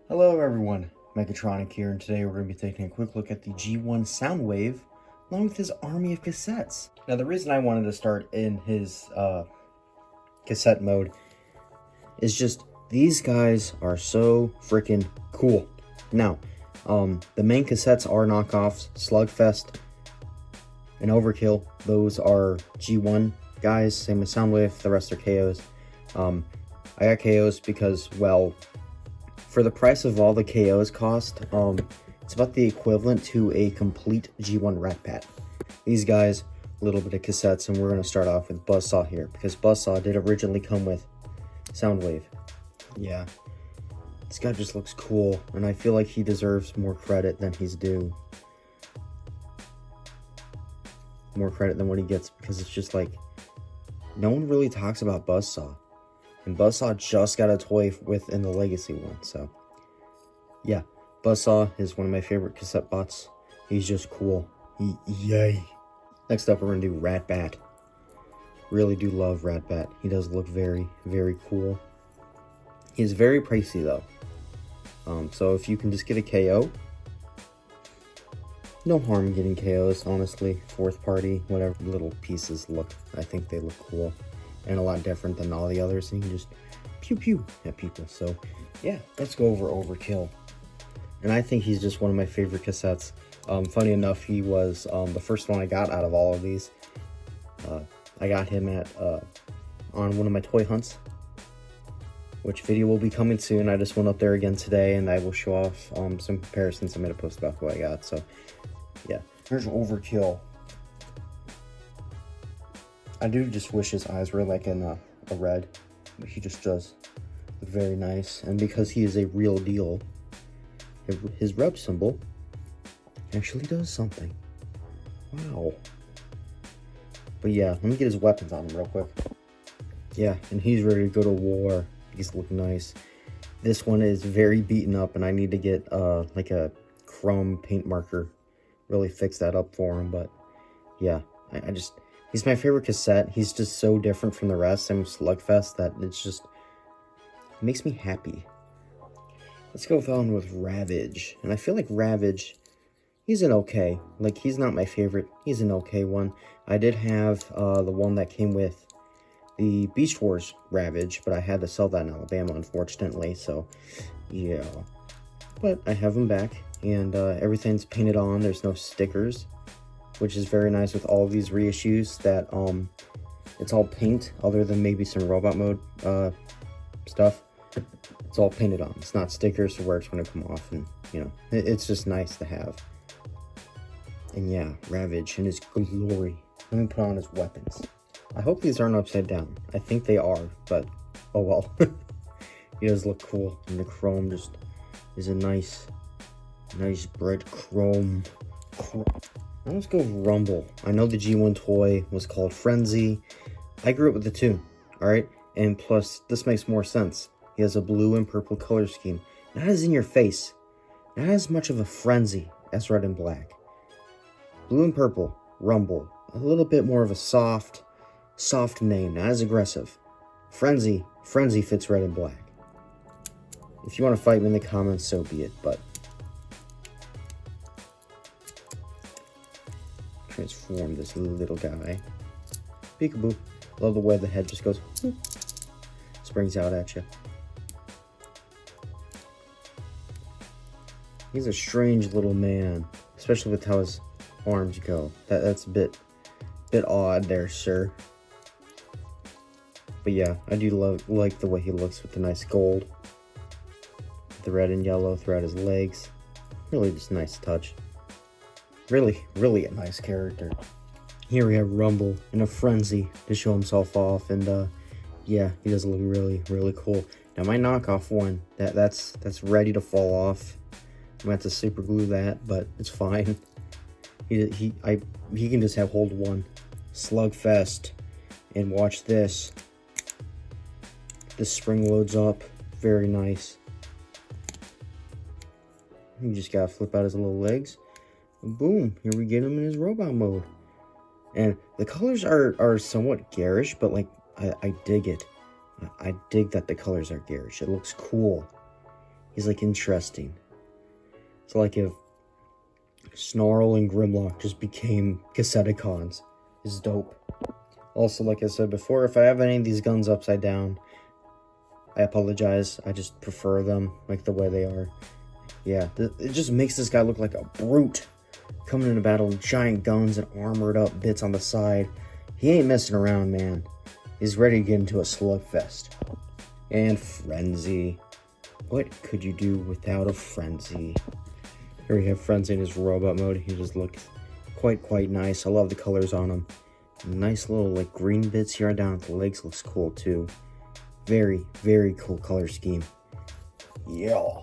Hello everyone, Megatronic here, and today we're going to be taking a quick look at the G1 Soundwave, along with his army of cassettes. Now the reason I wanted to start in his cassette mode is just, these guys are so freaking cool. Now, the main cassettes are knockoffs, Slugfest and Overkill. Those are G1 guys, same as Soundwave, the rest are KOs. I got KOs because, well, for the price of all the KOs cost, it's about the equivalent to a complete G1 ratbat. These guys, a little bit of cassettes, and we're going to start off with buzzsaw here, because buzzsaw did originally come with Soundwave. Yeah, this guy just looks cool, and I feel like he deserves more credit than he's due. More credit than what he gets, because it's just like, no one really talks about buzzsaw. And buzzsaw just got a toy within the legacy one, so yeah, buzzsaw is one of my favorite cassette bots. He's just cool. Yay. Next up, we're gonna do ratbat. Really do love ratbat. He does look very, very cool. He's very pricey though, so if you can just get a KO, no harm getting KOs, honestly. Fourth party, whatever little pieces look, I think they look cool and a lot different than all the others, and you can just pew pew at people. So yeah, let's go over Overkill. And I think he's just one of my favorite cassettes. Funny enough, he was the first one I got out of all of these. I got him at on one of my toy hunts, which video will be coming soon. I just went up there again today, and I will show off some comparisons. I made a post about who I got. So yeah, here's Overkill. I do just wish his eyes were like in a red. He just does look very nice. And because he is a real deal, his rep symbol actually does something. Wow. But yeah, let me get his weapons on him real quick. Yeah, and he's ready to go to war. He's looking nice. This one is very beaten up, and I need to get like a chrome paint marker. Really fix that up for him. But yeah, I just... he's my favorite cassette. He's just so different from the rest. Same with Slugfest, that it's just, it makes me happy. Let's go on with Ravage. And I feel like Ravage, he's an okay. Like, he's not my favorite. He's an okay one. I did have the one that came with the Beast Wars Ravage, but I had to sell that in Alabama, unfortunately. So, yeah. But I have him back, and everything's painted on. There's no stickers, which is very nice with all of these reissues, that it's all paint, other than maybe some robot mode stuff. It's all painted on. It's not stickers to where it's going to come off, and you know, it's just nice to have. And yeah, Ravage in his glory. Let me put on his weapons. I hope these aren't upside down. I think they are, but oh well. He does look cool, and the chrome just is a nice bright chrome. Now let's go Rumble. I know the G1 toy was called Frenzy. I grew up with the two, alright? And plus, this makes more sense. He has a blue and purple color scheme. Not as in your face. Not as much of a frenzy as red and black. Blue and purple, Rumble. A little bit more of a soft name, not as aggressive. Frenzy fits red and black. If you want to fight me in the comments, so be it, but transform this little guy. Peekaboo. Love the way the head just goes, springs out at you. He's a strange little man, especially with how his arms go. That's a bit odd there, sir. But yeah, I do like the way he looks with the nice gold, the red and yellow throughout his legs. Really just a nice touch. Really a nice character. Here we have Rumble in a frenzy to show himself off, and yeah, he does look really cool. Now my knockoff one, that's ready to fall off. I'm gonna have to super glue that, but it's fine. He can just have hold one. Slugfest, and watch this. This spring loads up, very nice. You just gotta flip out his little legs. Boom, here we get him in his robot mode. And the colors are somewhat garish, but like, I dig it. I dig that the colors are garish. It looks cool. He's like interesting. It's like if Snarl and Grimlock just became Cassetticons. It's dope. Also, like I said before, if I have any of these guns upside down, I apologize. I just prefer them like the way they are. Yeah, it just makes this guy look like a brute. Coming into battle with giant guns and armored up bits on the side. He ain't messing around, man. He's ready to get into a slugfest. And Frenzy. What could you do without a Frenzy? Here we have Frenzy in his robot mode. He just looks quite nice. I love the colors on him. Nice little like green bits here and down at the legs. Looks cool too. Very cool color scheme. Yeah.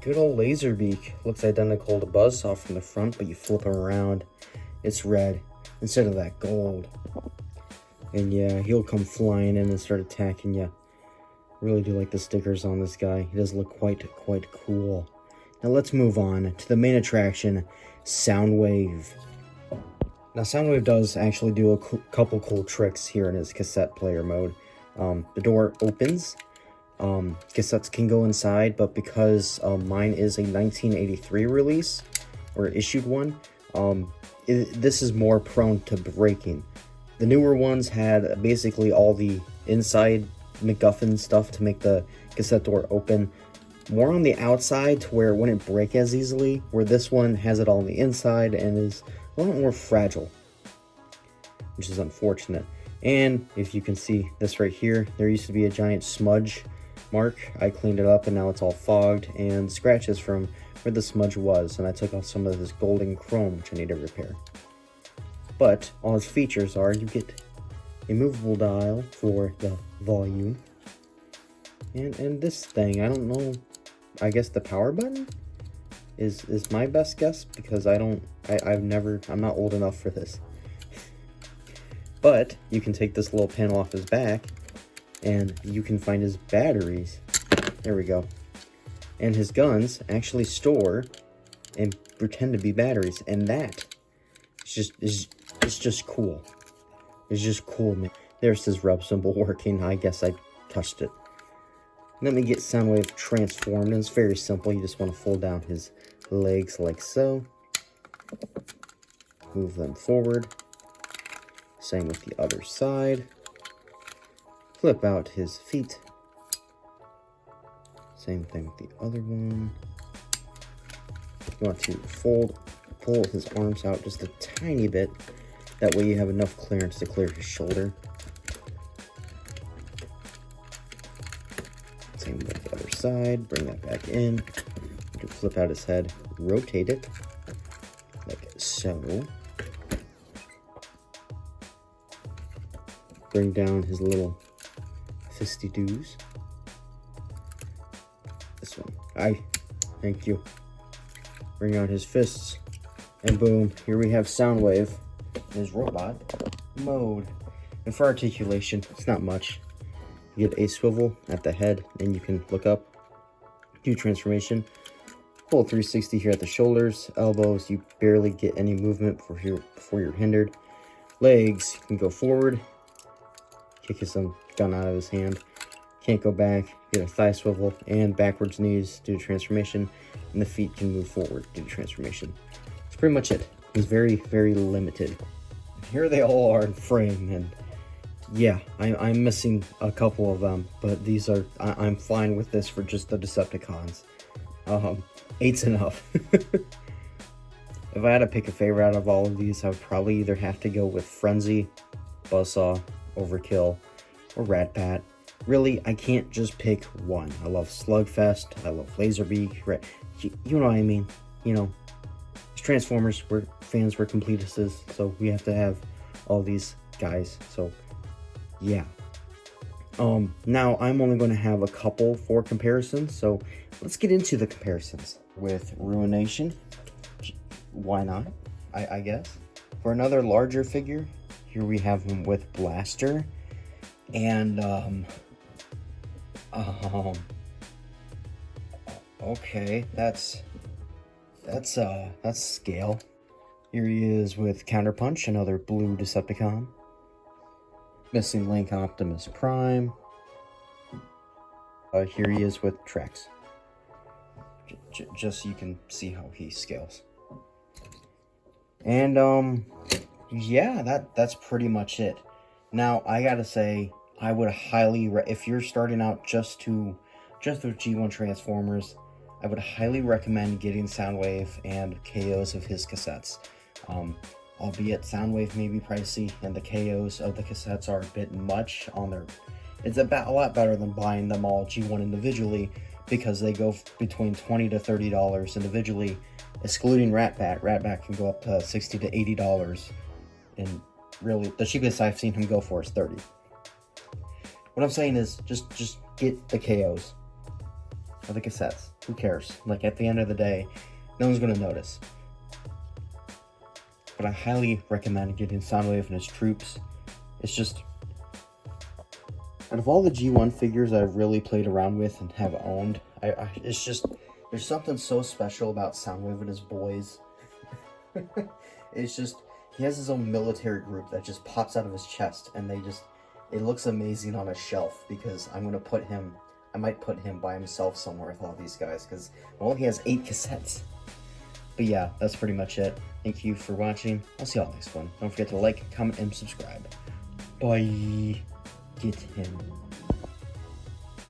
Good old laserbeak. Looks identical to buzzsaw from the front, but you flip him around, it's red instead of that gold. And yeah, he'll come flying in and start attacking you. Really do like the stickers on this guy. He does look quite cool. Now let's move on to the main attraction, Soundwave. Now Soundwave does actually do a couple cool tricks here in his cassette player mode. The door opens. Cassettes can go inside, but because mine is a 1983 release, or issued one, this is more prone to breaking. The newer ones had basically all the inside MacGuffin stuff to make the cassette door open more on the outside to where it wouldn't break as easily, where this one has it all on the inside and is a lot more fragile, which is unfortunate. And if you can see this right here, there used to be a giant smudge mark. I cleaned it up and now it's all fogged and scratches from where the smudge was, and I took off some of this golden chrome which I need to repair. But all its features are, you get a movable dial for the volume, and this thing, I don't know, I guess the power button is my best guess, because I'm not old enough for this. But you can take this little panel off his back and you can find his batteries. There we go. And his guns actually store and pretend to be batteries, and that is just cool. It's just cool, man. There's his rub symbol working. I guess I touched it. Let me get Soundwave transformed, and it's very simple. You just want to fold down his legs like so. Move them forward. Same with the other side. Flip out his feet. Same thing with the other one. You want to pull his arms out just a tiny bit. That way you have enough clearance to clear his shoulder. Same with the other side. Bring that back in. You can flip out his head. Rotate it. Like so. Bring down his little fisty doos. This one. Thank you. Bring out his fists. And boom. Here we have Soundwave in his robot mode. And for articulation, it's not much. You get a swivel at the head, and you can look up. Do transformation. Pull 360 here at the shoulders. Elbows, you barely get any movement before you're hindered. Legs, you can go forward. Kick his gun out of his hand. Can't go back. Get a thigh swivel, and backwards knees due to transformation. And the feet can move forward due to transformation. That's pretty much it. He's very limited. Here they all are in frame, and yeah, I'm missing a couple of them, but these are, I'm fine with this for just the Decepticons. 8's enough. If I had to pick a favorite out of all of these, I would probably either have to go with Frenzy, Buzzsaw, Overkill, or ratbat. Really, I can't just pick one. I love Slugfest, I love Laserbeak, you know what I mean. You know, as Transformers, we're fans, we're completists, so we have to have all these guys, so yeah. Now I'm only going to have a couple for comparisons, so let's get into the comparisons. With Ruination, why not, I guess. For another larger figure, here we have him with Blaster, and okay, that's scale. Here he is with Counterpunch, another blue Decepticon. Missing Link Optimus Prime. Here he is with Trex. just so you can see how he scales. And yeah, that's pretty much it. Now I gotta say, I would highly if you're starting out just with G1 Transformers, I would highly recommend getting Soundwave and KOs of his cassettes. Albeit Soundwave may be pricey and the KOs of the cassettes are a bit much on their... It's a lot better than buying them all G1 individually, because they go between $20 to $30 individually, excluding ratbat. Ratbat can go up to $60 to $80, and really the cheapest I've seen him go for is $30. What I'm saying is just get the KOs of the cassettes. Who cares? Like, at the end of the day, no one's gonna notice. But I highly recommend getting Soundwave and his troops. It's just, out of all the G1 figures I've really played around with and have owned, it's just, there's something so special about Soundwave and his boys. It's just, he has his own military group that just pops out of his chest, and it looks amazing on a shelf, because I might put him by himself somewhere with all these guys, because, well, he has 8 cassettes. But yeah, that's pretty much it. Thank you for watching. I'll see y'all next one. Don't forget to like, comment, and subscribe. Bye. Get him.